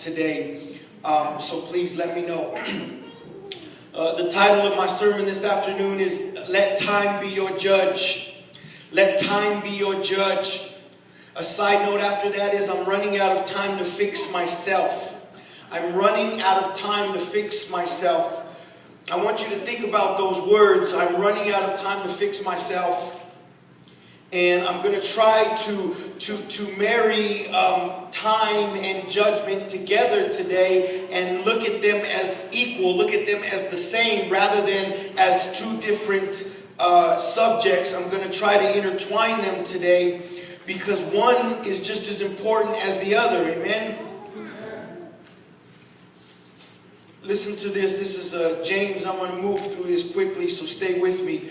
today. So please let me know. The title of my sermon this afternoon is Let Time Be Your Judge. Let time be your judge. A side note after that is I'm running out of time to fix myself. I'm running out of time to fix myself. I want you to think about those words. I'm running out of time to fix myself. And I'm going to try to marry time and judgment together today and look at them as equal, look at them as the same rather than as two different subjects. I'm going to try to intertwine them today because one is just as important as the other. Amen? Listen to this. This is James. I'm going to move through this quickly, so stay with me.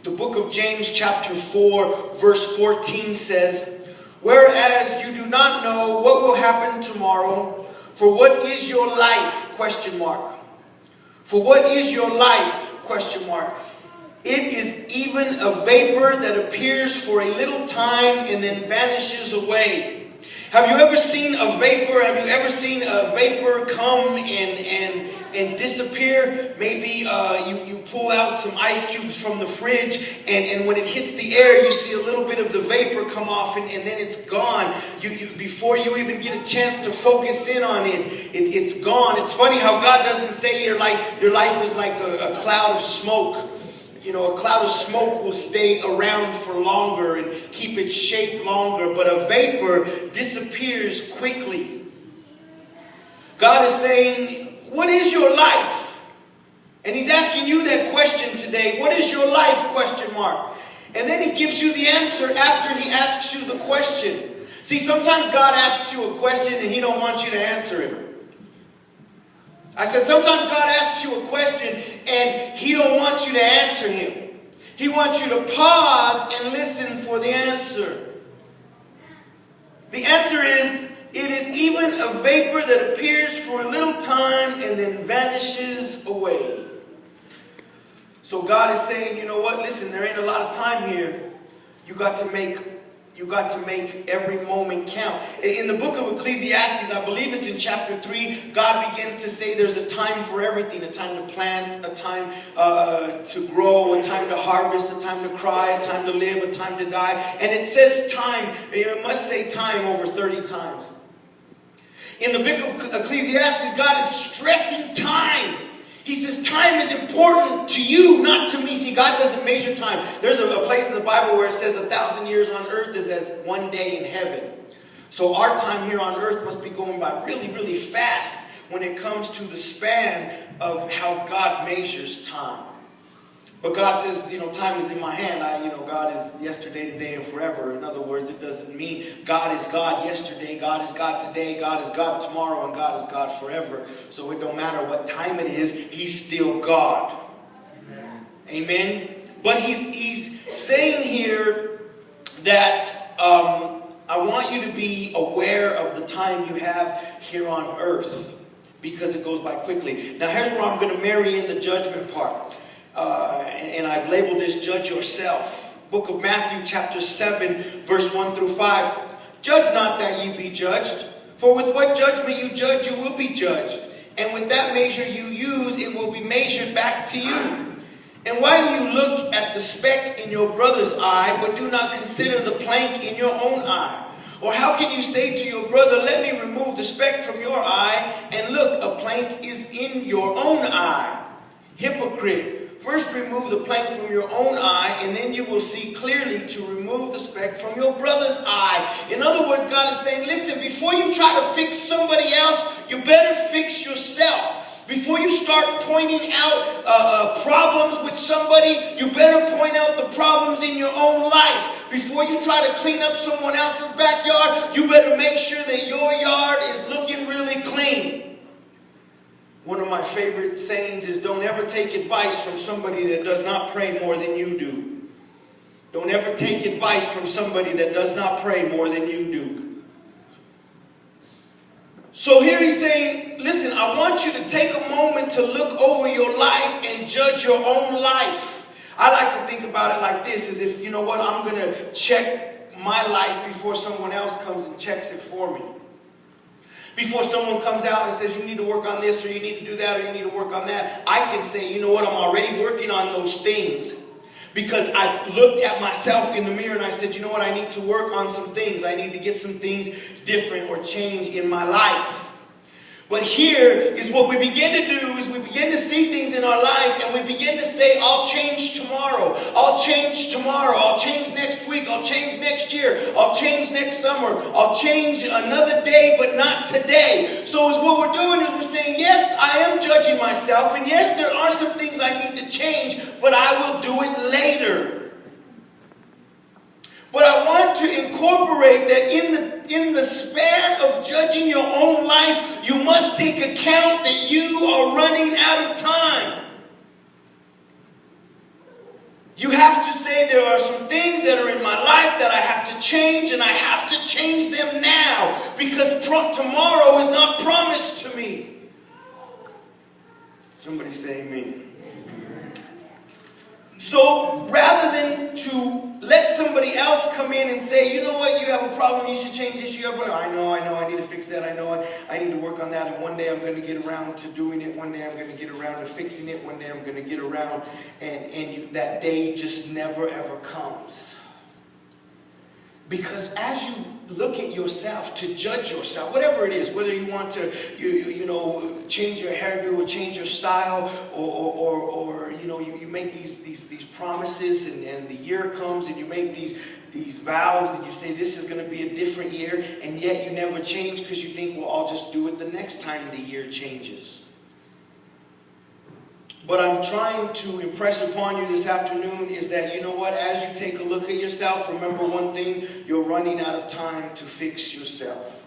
The book of James chapter 4 verse 14 says, "Whereas you do not know what will happen tomorrow, for what is your life? Question mark. For what is your life? Question mark. It is even a vapor that appears for a little time and then vanishes away." Have you ever seen a vapor? Have you ever seen a vapor come and disappear? Maybe you pull out some ice cubes from the fridge and when it hits the air, you see a little bit of the vapor come off and then it's gone. Before you even get a chance to focus in on it, it's gone. It's funny how God doesn't say your life is like a cloud of smoke. You know, a cloud of smoke will stay around for longer and keep its shape longer, but a vapor disappears quickly. God is saying, what is your life? And He's asking you that question today. What is your life? Question mark. And then He gives you the answer after He asks you the question. See, sometimes God asks you a question and He don't want you to answer Him. I said, sometimes God asks you a question and He don't want you to answer Him. He wants you to pause and listen for the answer. The answer is, it is even a vapor that appears for a little time and then vanishes away. So God is saying, you know what? Listen, there ain't a lot of time here. You got to make every moment count. In the book of Ecclesiastes, I believe it's in chapter 3, God begins to say there's a time for everything. A time to plant, a time to grow, a time to harvest, a time to cry, a time to live, a time to die. And it says time, it must say time over 30 times. In the book of Ecclesiastes, God is stressing time. He says time is important to you, not to me. See, God doesn't measure time. There's a place in the Bible where it says 1,000 years on earth is as one day in heaven. So our time here on earth must be going by really, really fast when it comes to the span of how God measures time. But God says, time is in my hand. God is yesterday, today, and forever. In other words, it doesn't mean God is God yesterday, God is God today, God is God tomorrow, and God is God forever. So it don't matter what time it is, He's still God. Amen. But He's saying here that I want you to be aware of the time you have here on earth because it goes by quickly. Now here's where I'm going to marry in the judgment part. And I've labeled this Judge Yourself. Book of Matthew chapter 7 verse 1 through 5. Judge not that ye be judged. For with what judgment you judge, you will be judged. And with that measure you use, it will be measured back to you. And why do you look at the speck in your brother's eye, but do not consider the plank in your own eye? Or how can you say to your brother, let me remove the speck from your eye, and look, a plank is in your own eye? Hypocrite. First remove the plank from your own eye, and then you will see clearly to remove the speck from your brother's eye. In other words, God is saying, listen, before you try to fix somebody else, you better fix yourself. Before you start pointing out problems with somebody, you better point out the problems in your own life. Before you try to clean up someone else's backyard, you better make sure that your yard is looking really clean. One of my favorite sayings is, don't ever take advice from somebody that does not pray more than you do. Don't ever take advice from somebody that does not pray more than you do. So here he's saying, listen, I want you to take a moment to look over your life and judge your own life. I like to think about it like this, as if, I'm going to check my life before someone else comes and checks it for me. Before someone comes out and says, you need to work on this, or you need to do that, or you need to work on that, I can say, you know what, I'm already working on those things. Because I've looked at myself in the mirror and I said, you know what, I need to work on some things. I need to get some things different or change in my life. But here is what we begin to do, is we begin to see things in our life and we begin to say, I'll change tomorrow. I'll change tomorrow. I'll change next week. I'll change next year. I'll change next summer. I'll change another day, but not today. So what we're doing is we're saying, yes, I am judging myself. And yes, there are some things I need to change, but I will do it later. But I want to incorporate that in the span of judging your own life, you must take account that you are running out of time. You have to say, there are some things that are in my life that I have to change, and I have to change them now, because tomorrow is not promised to me. Somebody say amen. So rather than to let somebody else come in and say, you know what, you have a problem, you should change this, I know, I need to fix that, I know, I need to work on that, and one day I'm going to get around to doing it, one day I'm going to get around to fixing it, one day I'm going to get around, and that day just never ever comes. Because as you look at yourself, to judge yourself, whatever it is, whether you want to, you know, change your hairdo or change your style, or you know, you make these promises, and the year comes and you make these vows and you say this is going to be a different year, and yet you never change because you think, well, I'll just do it the next time the year changes. But I'm trying to impress upon you this afternoon is that, you know what, as you take a look at yourself, remember one thing, you're running out of time to fix yourself.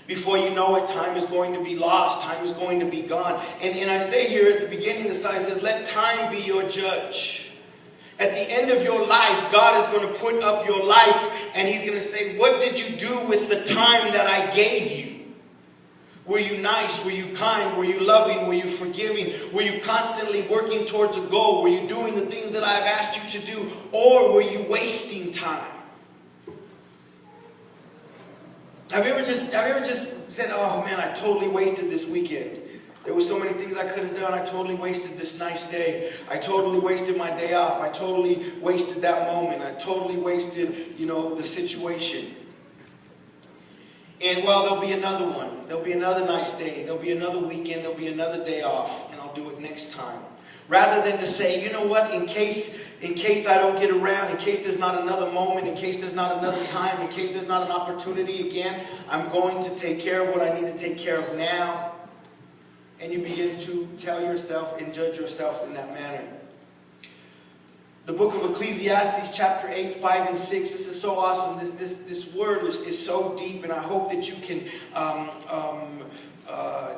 Before you know it, time is going to be lost, time is going to be gone. And I say here at the beginning, the sign says, let time be your judge. At the end of your life, God is going to put up your life and He's going to say, what did you do with the time that I gave you? Were you nice? Were you kind? Were you loving? Were you forgiving? Were you constantly working towards a goal? Were you doing the things that I've asked you to do? Or were you wasting time? Have you ever just said, oh man, I totally wasted this weekend. There were so many things I could have done. I totally wasted this nice day. I totally wasted my day off. I totally wasted that moment. I totally wasted, you know, the situation. And well, there'll be another one. There'll be another nice day. There'll be another weekend. There'll be another day off. And I'll do it next time. Rather than to say, you know what, in case I don't get around, in case there's not another moment, in case there's not another time, in case there's not an opportunity again, I'm going to take care of what I need to take care of now. And you begin to tell yourself and judge yourself in that manner. The book of Ecclesiastes, chapter 8, 5, and 6. This is so awesome. This word is so deep, and I hope that you can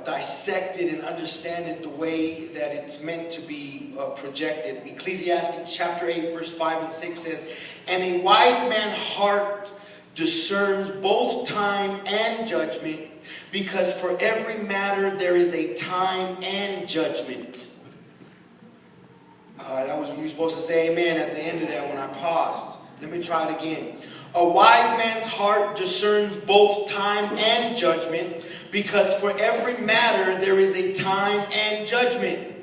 dissect it and understand it the way that it's meant to be projected. Ecclesiastes, chapter 8, verse 5 and 6 says, and a wise man's heart discerns both time and judgment, because for every matter there is a time and judgment. That was what you were supposed to say amen at the end of that when I paused. Let me try it again. A wise man's heart discerns both time and judgment, because for every matter there is a time and judgment.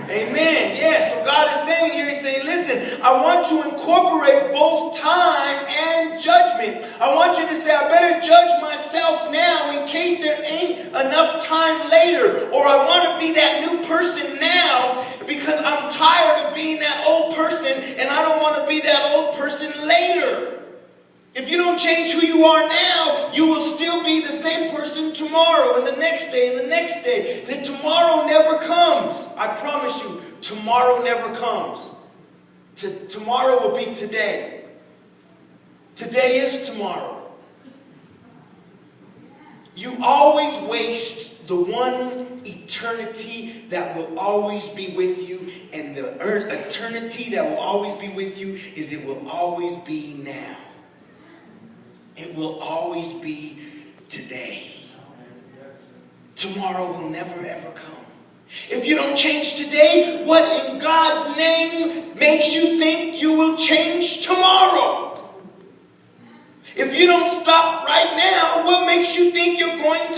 Amen. Yes, so God is saying here, He's saying, listen, I want to incorporate both time and judgment. I want you to say, I better judge myself now in case there ain't enough time later. Or I want to be that new person now because I'm tired of being that old person and I don't want to be that old person later. If you don't change who you are now, you will still be the same person tomorrow and the next day and the next day. That tomorrow never comes. I promise you, tomorrow never comes. Tomorrow will be today. Today is tomorrow. You always waste the one eternity that will always be with you. And the eternity that will always be with you is it will always be now. It will always be today. Tomorrow will never ever come. If you don't change today, what in God's name makes you think you will change tomorrow? If you don't stop right now, what makes you think you're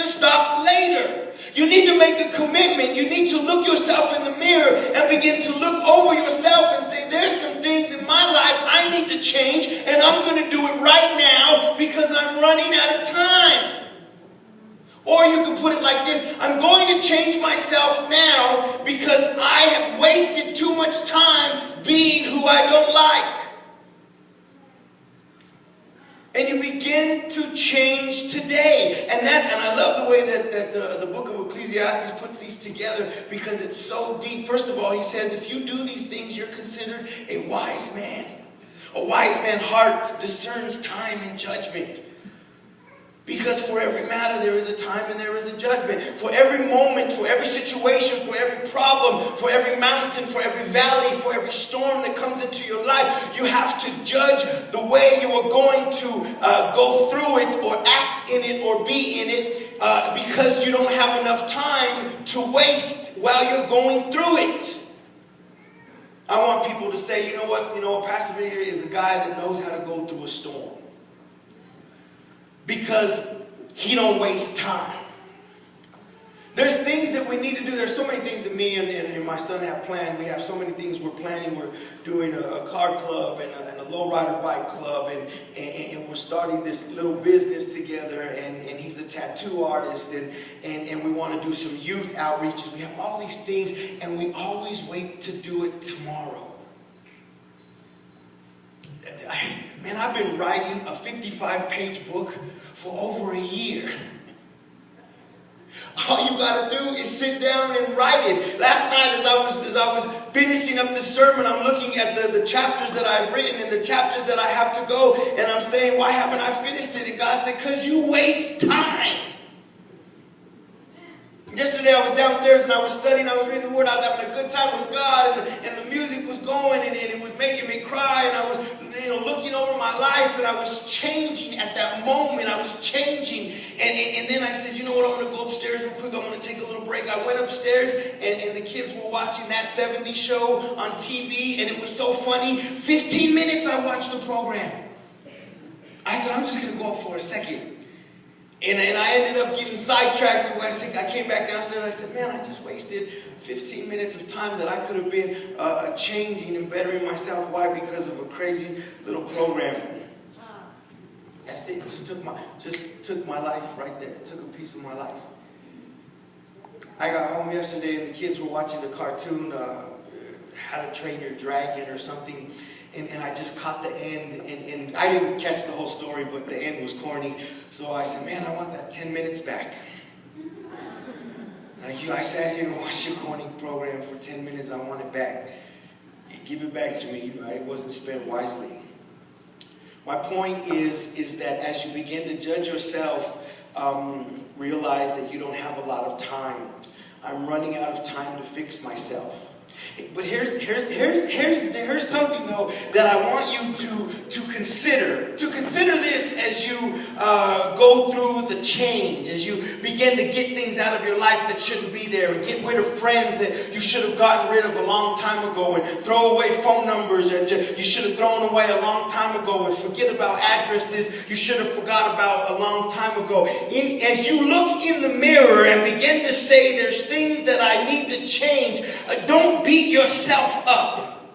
stop later. You need to make a commitment. You need to look yourself in the mirror and begin to look over yourself and say, there's some things in my life I need to change, and I'm going to do it right now because I'm running out of time. Or you can put it like this: I'm going to change myself now because I have wasted too much time being who I don't like. And you begin to change today. And I love the way that the book of Ecclesiastes puts these together, because it's so deep. First of all, he says, if you do these things, you're considered a wise man. A wise man's heart discerns time and judgment. Because for every matter there is a time and there is a judgment. For every moment, for every situation, for every problem, for every mountain, for every valley, for every storm that comes into your life, you have to judge the way you are going to go through it or act in it or be in it, because you don't have enough time to waste while you're going through it. I want people to say, you know what, Pastor Victor is a guy that knows how to go through a storm. Because he don't waste time. There's things that we need to do. There's so many things that me and my son have planned. We have so many things we're planning. We're doing a car club and a lowrider bike club. And we're starting this little business together. And he's a tattoo artist. And we want to do some youth outreaches. We have all these things. And we always wait to do it tomorrow. Man, I've been writing a 55-page book for over a year. All you got to do is sit down and write it. Last night as I was finishing up the sermon, I'm looking at the chapters that I've written and the chapters that I have to go. And I'm saying, why haven't I finished it? And God said, because you waste time. Yesterday I was downstairs and I was studying, I was reading the Word, I was having a good time with God, and the music was going and it was making me cry, and I was looking over my life, and I was changing at that moment. I was changing, and then I said, you know what, I'm going to go upstairs real quick, I'm going to take a little break. I went upstairs and the kids were watching that 70s show on TV, and it was so funny. 15 minutes I watched the program. I said, I'm just going to go up for a second. And I ended up getting sidetracked. I came back downstairs and I said, man, I just wasted 15 minutes of time that I could have been changing and bettering myself. Why? Because of a crazy little program. That's it. It just took my life right there. It took a piece of my life. I got home yesterday and the kids were watching the cartoon, How to Train Your Dragon or something. And I just caught the end, and I didn't catch the whole story, but the end was corny. So I said, man, I want that 10 minutes back. I sat here and watched your corny program for 10 minutes. I want it back. Give it back to me. It wasn't spent wisely. My point is that as you begin to judge yourself, realize that you don't have a lot of time. I'm running out of time to fix myself. But here's something though that I want you to consider. To consider this as you go through the change, as you begin to get things out of your life that shouldn't be there, and get rid of friends that you should have gotten rid of a long time ago, and throw away phone numbers that you should have thrown away a long time ago, and forget about addresses you should have forgot about a long time ago. As you look in the mirror and begin to say, there's things that I need to change, don't beat yourself up.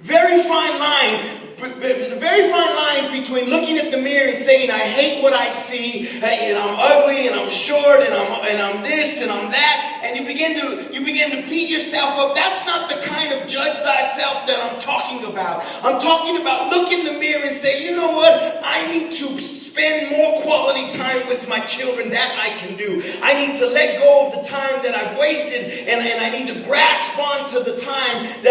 Very fine line. There's a very fine line between looking at the mirror and saying, I hate what I see, and I'm ugly, and I'm short, and I'm this, and I'm that, and you begin to beat yourself up. That's not the kind of judge thyself that I'm talking about. I'm talking about look in the mirror and say, you know what? I need to spend more quality time with my children. That I can do. I need to let go of the time that I've wasted, and I need to grasp onto the time that